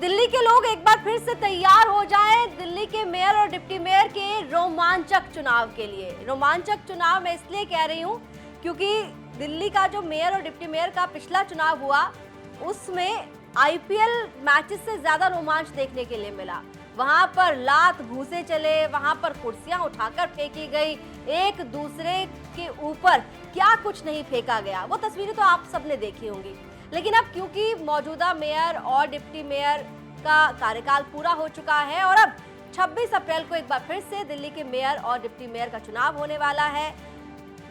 दिल्ली के लोग एक बार फिर से तैयार हो जाएं दिल्ली के मेयर और डिप्टी मेयर के रोमांचक चुनाव के लिए। रोमांचक चुनाव मैं इसलिए कह रही हूं क्योंकि दिल्ली का जो मेयर और डिप्टी मेयर का पिछला चुनाव हुआ उसमें आईपीएल मैचेस से ज्यादा रोमांच देखने के लिए मिला। वहां पर लात घूंसे चले, वहां पर कुर्सियां उठाकर फेंकी गई, एक दूसरे के ऊपर क्या कुछ नहीं फेंका गया। वो तस्वीरें तो आप सबने देखी होंगी। लेकिन अब क्योंकि मौजूदा मेयर और डिप्टी मेयर का कार्यकाल पूरा हो चुका है और अब 26 अप्रैल को एक बार फिर से दिल्ली के मेयर और डिप्टी मेयर का चुनाव होने वाला है।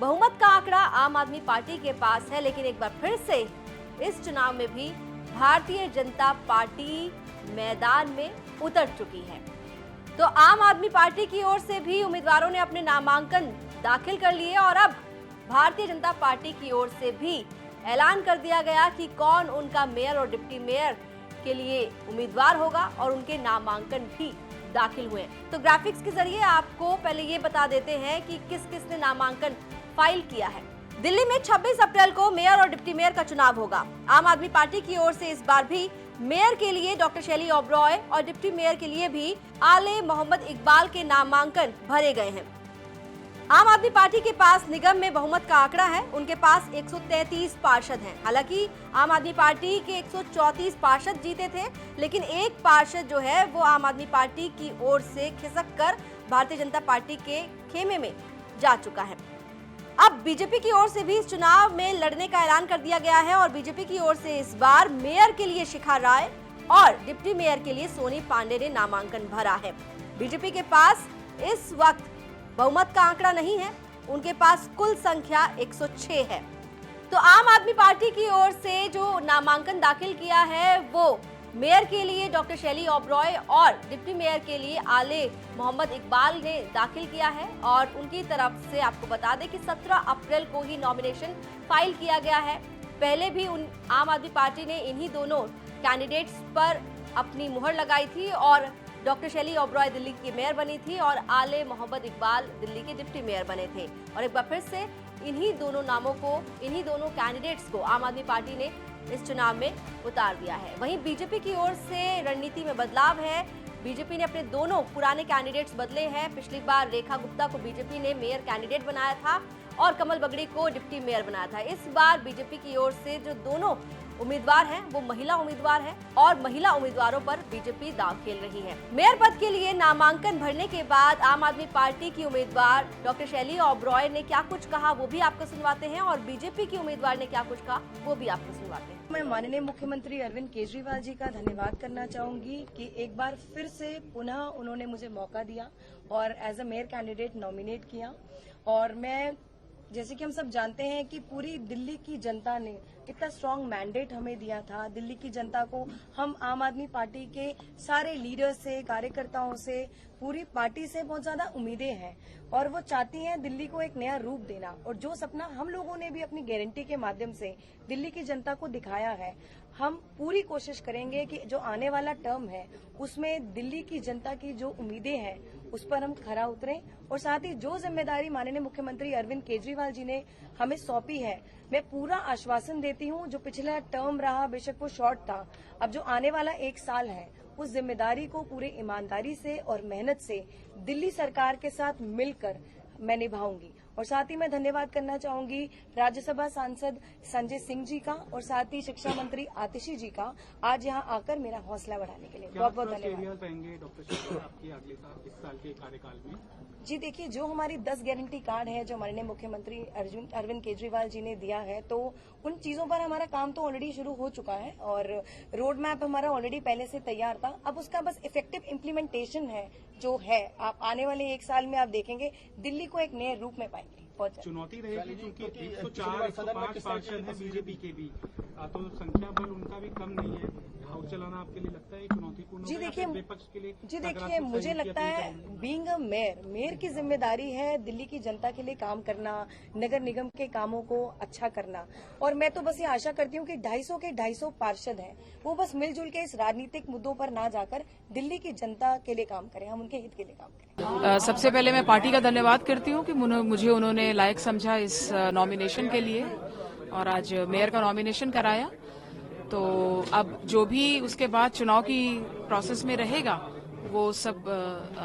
बहुमत का आंकड़ा आम आदमी पार्टी के पास है, लेकिन एक बार फिर से इस चुनाव में भी भारतीय जनता पार्टी मैदान में उतर चुकी है। तो आम आदमी पार्टी की ओर से भी उम्मीदवारों ने अपने नामांकन दाखिल कर लिए और अब भारतीय जनता पार्टी की ओर से भी ऐलान कर दिया गया कि कौन उनका मेयर और डिप्टी मेयर के लिए उम्मीदवार होगा और उनके नामांकन भी दाखिल हुए। तो ग्राफिक्स के जरिए आपको पहले ये बता देते हैं कि किस किस ने नामांकन फाइल किया है। दिल्ली में 26 अप्रैल को मेयर और डिप्टी मेयर का चुनाव होगा। आम आदमी पार्टी की ओर से इस बार भी मेयर के लिए डॉक्टर शैली ओबरॉय और डिप्टी मेयर के लिए भी आले मोहम्मद इकबाल के नामांकन भरे गए हैं। आम आदमी पार्टी के पास निगम में बहुमत का आंकड़ा है, उनके पास 133 पार्षद हैं। हालांकि आम आदमी पार्टी के 134 पार्षद जीते थे, लेकिन एक पार्षद जो है वो आम आदमी पार्टी की ओर से खिसक कर भारतीय जनता पार्टी के खेमे में जा चुका है। अब बीजेपी की ओर से भी इस चुनाव में लड़ने का ऐलान कर दिया गया है और बीजेपी की ओर से इस बार मेयर के लिए शिखा राय और डिप्टी मेयर के लिए सोनी पांडे ने नामांकन भरा है। बीजेपी के पास इस वक्त बहुमत का आंकड़ा नहीं है, उनके पास कुल संख्या 106 है। तो आम आदमी पार्टी की ओर से जो नामांकन दाखिल किया है वो मेयर के लिए डॉक्टर शैली ओबरॉय और डिप्टी मेयर के लिए आले मोहम्मद इकबाल ने दाखिल किया है और उनकी तरफ से आपको बता दें कि 17 अप्रैल को ही नॉमिनेशन फाइल किया गया है। पहले भी आम आदमी पार्टी ने इन्हीं दोनों कैंडिडेट्स पर अपनी मुहर लगाई थी और डॉक्टर शैली ओबरॉय दिल्ली की मेयर बनी थी और आले मोहम्मद इकबाल दिल्ली के डिप्टी मेयर बने थे। और एक बार फिर से इन्हीं दोनों नामों को, इन्हीं दोनों कैंडिडेट्स को आम आदमी पार्टी ने इस चुनाव में उतार दिया है। वहीं बीजेपी की ओर से रणनीति में बदलाव है। बीजेपी ने अपने दोनों पुराने कैंडिडेट्स बदले हैं। पिछली बार रेखा गुप्ता को बीजेपी ने मेयर कैंडिडेट बनाया था और कमल बगड़ी को डिप्टी मेयर बनाया था। इस बार बीजेपी की ओर से जो दोनों उम्मीदवार हैं वो महिला उम्मीदवार हैं और महिला उम्मीदवारों पर बीजेपी दांव खेल रही है। मेयर पद के लिए नामांकन भरने के बाद आम आदमी पार्टी की उम्मीदवार डॉक्टर शैली ओबरॉय ने क्या कुछ कहा वो भी आपको सुनवाते हैं और बीजेपी की उम्मीदवार ने क्या कुछ कहा वो भी आपको सुनवाते हैं। मैं माननीय मुख्यमंत्री अरविंद केजरीवाल जी का धन्यवाद करना चाहूंगी कि एक बार फिर से पुनः उन्होंने मुझे मौका दिया और as a mayor candidate nominate किया। और मैं, जैसे कि हम सब जानते हैं कि पूरी दिल्ली की जनता ने कितना स्ट्रांग मैंडेट हमें दिया था। दिल्ली की जनता को हम आम आदमी पार्टी के सारे लीडर्स से, कार्यकर्ताओं से, पूरी पार्टी से बहुत ज्यादा उम्मीदें हैं और वो चाहती हैं दिल्ली को एक नया रूप देना। और जो सपना हम लोगों ने भी अपनी गारंटी के माध्यम से दिल्ली की जनता को दिखाया है, हम पूरी कोशिश करेंगे कि जो आने वाला टर्म है उसमें दिल्ली की जनता की जो उम्मीदें हैं उस पर हम खरा उतरें। और साथ ही जो जिम्मेदारी माननीय मुख्यमंत्री अरविंद केजरीवाल जी ने हमें सौंपी है, मैं पूरा आश्वासन देती हूं, जो पिछला टर्म रहा बेशक वो शॉर्ट था, अब जो आने वाला 1 साल है उस जिम्मेदारी को पूरे ईमानदारी से और मेहनत से दिल्ली सरकार के साथ मिलकर मैं निभाऊंगी। और साथ ही मैं धन्यवाद करना चाहूंगी राज्यसभा सांसद संजय सिंह जी का और साथ ही शिक्षा मंत्री आतिशी जी का, आज यहां आकर मेरा हौसला बढ़ाने के लिए बहुत बहुत धन्यवाद। इस साल के कार्यकाल में जी देखिए, जो हमारी 10 गारंटी कार्ड है जो माननीय मुख्यमंत्री अरविंद केजरीवाल जी ने दिया है, तो उन चीजों पर हमारा काम तो ऑलरेडी शुरू हो चुका है और रोड मैप हमारा ऑलरेडी पहले से तैयार था। अब उसका बस इफेक्टिव इम्प्लीमेंटेशन है जो है, आप आने वाले 1 साल में आप देखेंगे दिल्ली को एक नए रूप में पाएंगे। चुनौती रहेगी क्योंकि 104-105 पार्षद है बीजेपी के भी, तो संख्या बल उनका भी कम नहीं है। हाउस चलाना आपके लिए लगता है चुनौतीपूर्ण? जी देखिए, मुझे लगता है बीइंग अ मेयर की जिम्मेदारी है दिल्ली की जनता के लिए काम करना, नगर निगम के कामों को अच्छा करना। और मैं तो बस ये आशा करती हूँ कि 250 के 250 पार्षद हैं वो बस मिलजुल के इस राजनीतिक मुद्दों पर ना जाकर दिल्ली की जनता के लिए काम करें, हम उनके हित के लिए काम करें। सबसे पहले मैं पार्टी का धन्यवाद करती हूँ कि मुझे उन्होंने लायक समझा इस नॉमिनेशन के लिए और आज मेयर का नॉमिनेशन कराया। तो अब जो भी उसके बाद चुनाव की प्रोसेस में रहेगा वो सब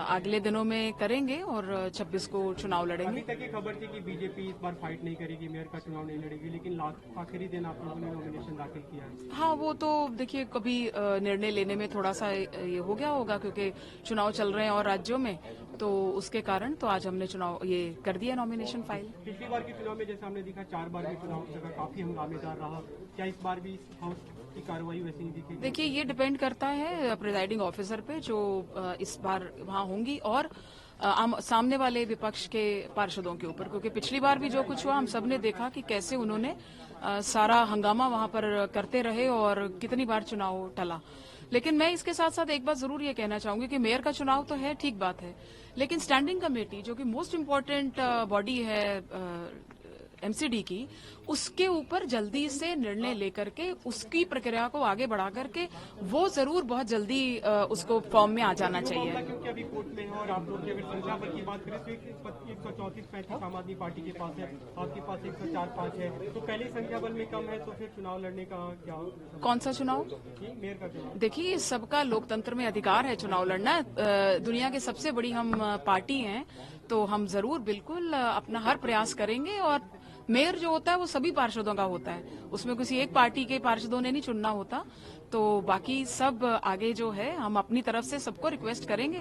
अगले दिनों में करेंगे और 26 को चुनाव लड़ेंगे। अभी तक ये खबर थी कि बीजेपी इस बार फाइट नहीं करेगी, मेयर का चुनाव नहीं लड़ेगी, लेकिन आखिरी दिन आप लोगों ने नॉमिनेशन दाखिल किया है। हाँ, वो तो देखिए कभी निर्णय लेने में थोड़ा सा ये हो गया होगा क्योंकि चुनाव चल रहे हैं और राज्यों में, तो उसके कारण तो आज हमने चुनाव ये कर दिया नॉमिनेशन फाइल। पिछली बार के चुनाव में जैसे हमने देखा 4 बार के चुनाव जगह काफी हंगामेदार रहा, क्या इस बार भी हाउस की कार्रवाई वैसी नहीं दिखेगी? देखिए ये डिपेंड करता है प्रिजाइडिंग ऑफिसर पे जो इस बार वहाँ होंगी और सामने वाले विपक्ष के पार्षदों के ऊपर, क्योंकि पिछली बार भी जो कुछ हुआ हम सब ने देखा कि कैसे उन्होंने सारा हंगामा वहां पर करते रहे और कितनी बार चुनाव टला। लेकिन मैं इसके साथ साथ एक बात जरूर ये कहना चाहूंगी कि मेयर का चुनाव तो है, ठीक बात है, लेकिन स्टैंडिंग कमेटी जो कि मोस्ट इम्पोर्टेंट बॉडी है एमसीडी की, उसके ऊपर जल्दी से निर्णय लेकर के उसकी प्रक्रिया को आगे बढ़ा करके वो जरूर बहुत जल्दी उसको फॉर्म में आ जाना चाहिए। क्योंकि अभी कोर्ट में है और आप लोग की अगर संख्या बल की बात करें तो 134-35 आम आदमी पार्टी के पास है, आपके पास 104-5 है, तो पहले संख्या बल में कम है तो फिर चुनाव लड़ने का क्या? कौन सा चुनाव? मेयर का चुनाव। देखिए सबका लोकतंत्र में अधिकार है चुनाव लड़ना, दुनिया के सबसे बड़ी हम पार्टी हैं, तो हम जरूर बिल्कुल अपना हर प्रयास करेंगे और मेयर जो होता है वो सभी पार्षदों का होता है, उसमें किसी एक पार्टी के पार्षदों ने नहीं चुनना होता, तो बाकी सब आगे जो है हम अपनी तरफ से सबको रिक्वेस्ट करेंगे,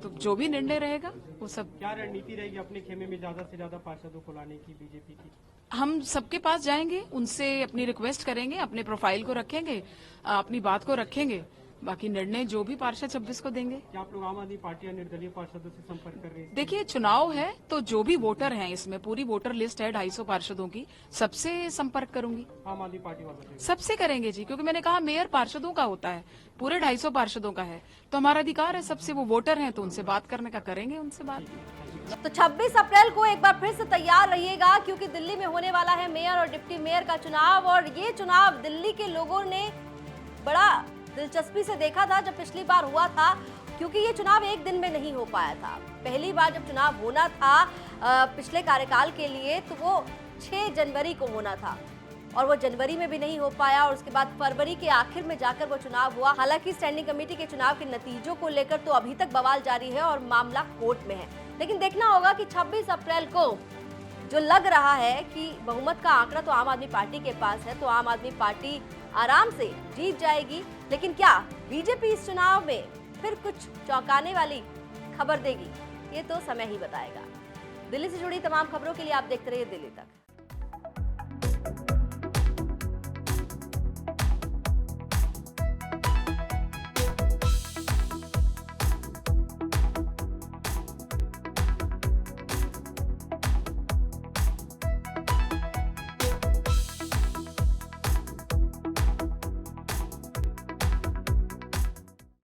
तो जो भी निर्णय रहेगा वो सब। क्या रणनीति रहेगी अपने खेमे में ज्यादा से ज्यादा पार्षदों को लाने की बीजेपी की? हम सबके पास जाएंगे, उनसे अपनी रिक्वेस्ट करेंगे, अपने प्रोफाइल को रखेंगे, अपनी बात को रखेंगे, बाकी निर्णय जो भी पार्षद 26 को देंगे। क्या आप लोग आम आदमी पार्टी या निर्दलीय पार्षदों से संपर्क कर रहे हैं? देखिए चुनाव है तो जो भी वोटर हैं, इसमें पूरी वोटर लिस्ट है 250 पार्षदों की, सबसे संपर्क करूंगी। आम आदमी पार्टी वालों से? सबसे करेंगे जी, क्योंकि मैंने कहा मेयर पार्षदों का होता है, पूरे 250 पार्षदों का है, तो हमारा अधिकार है सबसे, वो वोटर हैं तो उनसे बात करने का करेंगे उनसे बात। तो 26 अप्रैल को एक बार फिर से तैयार रहिएगा क्योंकि दिल्ली में होने वाला है मेयर और डिप्टी मेयर का चुनाव, और ये चुनाव दिल्ली के लोगों ने बड़ा दिलचस्पी से देखा था जब पिछली बार हुआ था, क्योंकि ये चुनाव एक दिन में नहीं हो पाया था। पहली बार जब चुनाव होना था पिछले कार्यकाल के लिए तो वो 6 जनवरी को होना था और वो जनवरी में भी नहीं हो पाया और उसके बाद फरवरी के आखिर में जाकर वो चुनाव हुआ। हालांकि स्टैंडिंग कमेटी के चुनाव के नतीजों को लेकर तो अभी तक बवाल जारी है और मामला कोर्ट में है, लेकिन देखना होगा कि 26 अप्रैल को जो लग रहा है कि बहुमत का आंकड़ा तो आम आदमी पार्टी के पास है, तो आम आदमी पार्टी आराम से जीत जाएगी, लेकिन क्या बीजेपी इस चुनाव में फिर कुछ चौंकाने वाली खबर देगी, ये तो समय ही बताएगा। दिल्ली से जुड़ी तमाम खबरों के लिए आप देखते रहिए दिल्ली तक।